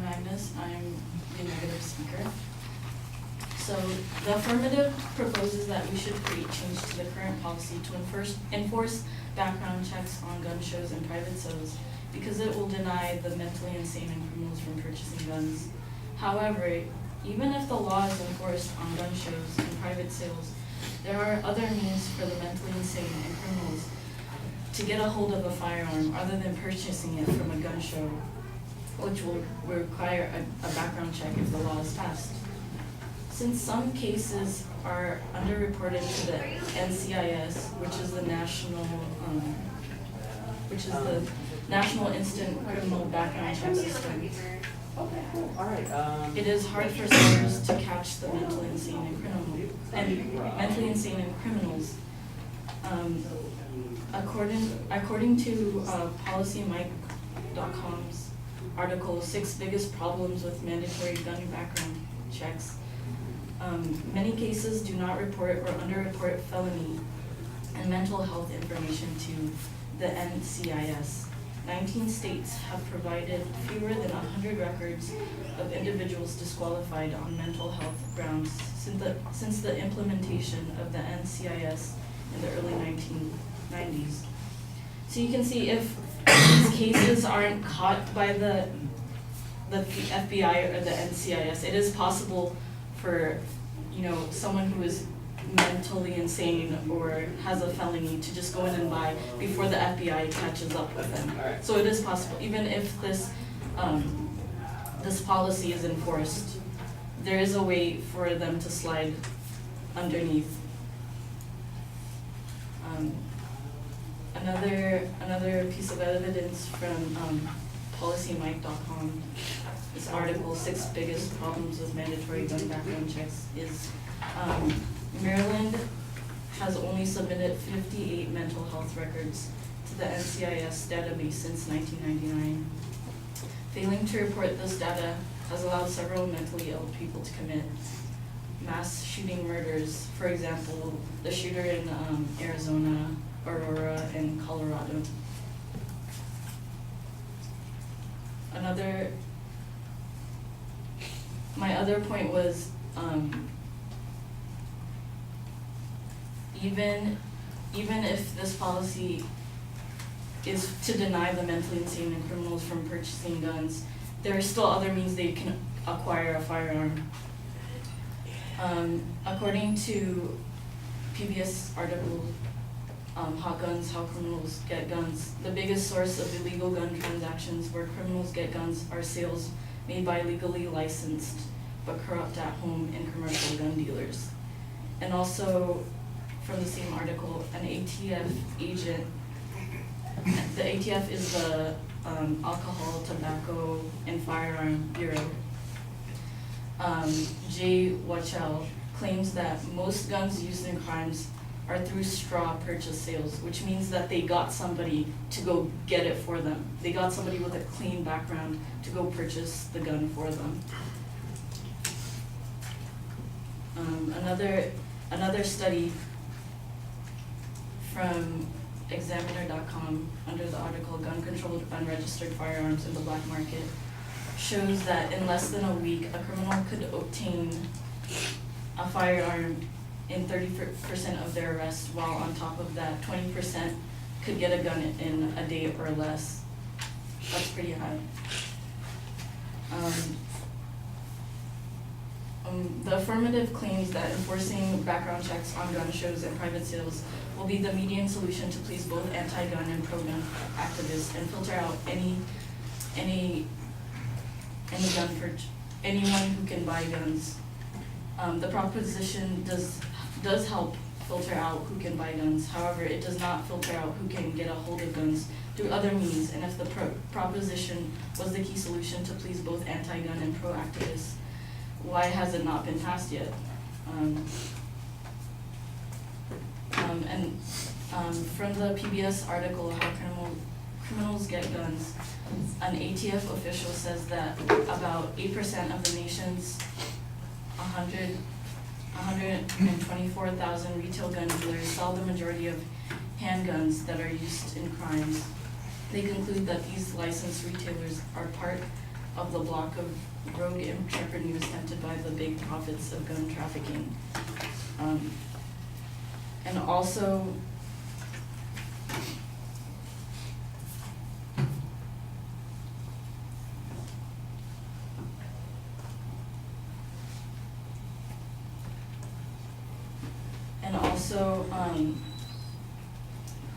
I'm Agnes. I'm the negative speaker. So the affirmative proposes that we should create change to the current policy to enforce background checks on gun shows and private sales because it will deny the mentally insane and criminals from purchasing guns. However, even if the law is enforced on gun shows and private sales, there are other means for the mentally insane and criminals to get a hold of a firearm other than purchasing it from a gun show, which will require a background check if the law is passed. Since some cases are underreported to the NCIS, which is the National Instant Criminal Background Check System, it is hard for sellers to catch the mentally insane and criminals. According to PolicyMike.com's article, 6 biggest problems with mandatory gun background checks. Many cases do not report or underreport felony and mental health information to the NCIS. 19 states have provided fewer than 100 records of individuals disqualified on mental health grounds since the implementation of the NCIS in the early 1990s. So you can see if these cases aren't caught by the FBI or the NCIS, it is possible for someone who is mentally insane or has a felony to just go in and buy before the FBI catches up with them. So it is possible, even if this policy is enforced, there is a way for them to slide underneath. Another piece of evidence from PolicyMike.com, this article, 6 biggest problems with mandatory gun background checks, is Maryland has only submitted 58 mental health records to the NCIS database since 1999. Failing to report this data has allowed several mentally ill people to commit mass shooting murders. For example, the shooter in Arizona, Aurora, and Colorado. My other point was, even if this policy is to deny the mentally insane and criminals from purchasing guns, there are still other means they can acquire a firearm. According to PBS article, Hot Guns, How Criminals Get Guns, the biggest source of illegal gun transactions where criminals get guns are sales made by legally licensed but corrupt at-home and commercial gun dealers. And also, from the same article, an ATF agent, the ATF is the Alcohol, Tobacco, and Firearm Bureau, Jay Wachell, claims that most guns used in crimes are through straw purchase sales, which means that they got somebody to go get it for them. They got somebody with a clean background to go purchase the gun for them. Another study from Examiner.com under the article Gun Controlled Unregistered Firearms in the Black Market shows that in less than a week, a criminal could obtain a firearm in 30% of their arrests, while on top of that, 20% could get a gun in a day or less. That's pretty high. The affirmative claims that enforcing background checks on gun shows and private sales will be the median solution to please both anti-gun and pro-gun activists and filter out anyone who can buy guns. The proposition does help filter out who can buy guns. However, it does not filter out who can get a hold of guns through other means. And if the proposition was the key solution to please both anti-gun and pro activists, why has it not been passed yet? From the PBS article, How Criminals Get Guns, an ATF official says that about 8% of the nation's 124,000 retail gun dealers sell the majority of handguns that are used in crimes. They conclude that these licensed retailers are part of the block of rogue entrepreneurs tempted by the big profits of gun trafficking. And also,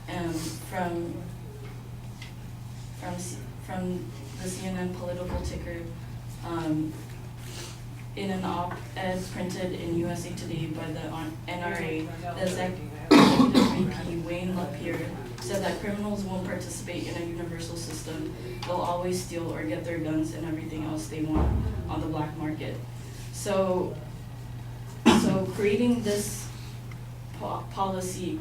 and from the CNN political ticker, in an op-ed printed in USA Today by the NRA, the executive VP Wayne LaPierre said that criminals won't participate in a universal system. They'll always steal or get their guns and everything else they want on the black market. So creating this policy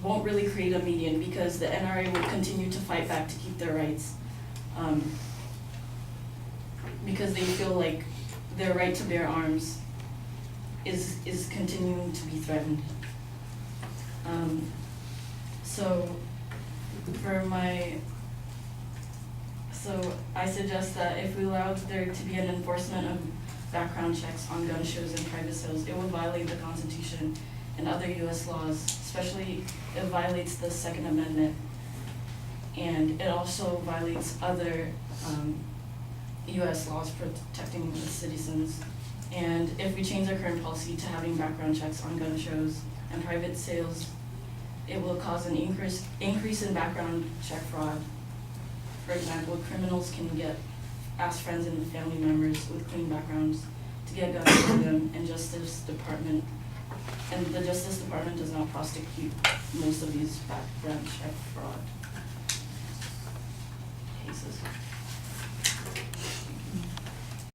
won't really create a median, because the NRA will continue to fight back to keep their rights, because they feel like their right to bear arms is continuing to be threatened. So I suggest that if we allowed there to be an enforcement of background checks on gun shows and private sales, it would violate the Constitution and other U.S. laws. Especially, it violates the Second Amendment, and it also violates other U.S. laws protecting the citizens. And if we change our current policy to having background checks on gun shows and private sales, it will cause an increase in background check fraud. For example, criminals can ask friends and family members with clean backgrounds to get guns for them, and the Justice Department does not prosecute most of these background check fraud cases.